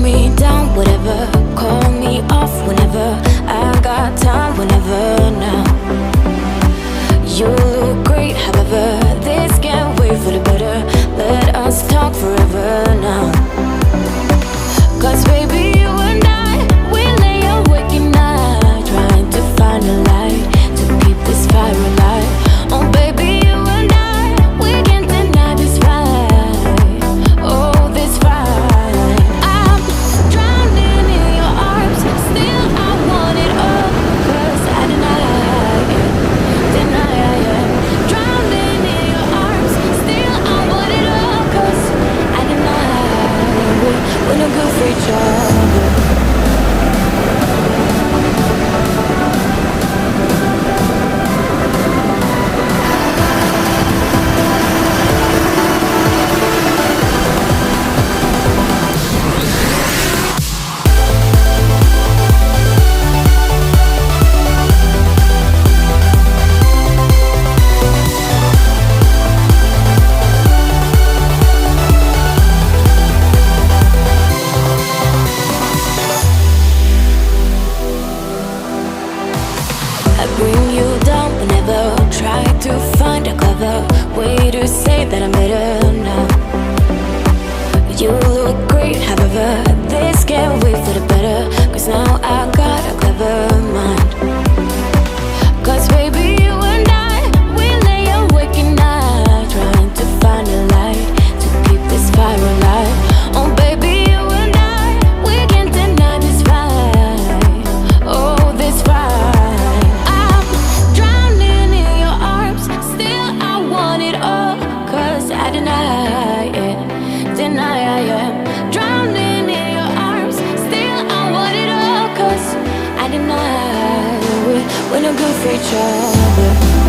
me down, whatever. Call me off whenever. I got time whenever now. You look great, however. This can't wait for the better. Let us talk forever now. Cause baby, you and I, we lay awake at night, trying to find a light to keep this fire alive. Oh baby, you and I, we can't deny this fight. Oh, this fight. I'm drowning in your arms, still I want it all. Cause I deny it. Drowning in your arms, still I want it all. Cause I deny it. We're no good for each other. I bring you down whenever. Try to find a clever way to say that I'm better now. You look great, however. This can't wait for the better. Cause now I got a clever mind. Cause baby, you and I, we lay awake at night, trying to find a light to keep this fire alive. Oh baby, you and I, we can't deny this fight. Oh, this fight. I deny it, deny I am drowning in your arms. Still I want it all, cause I deny we're no good for each other.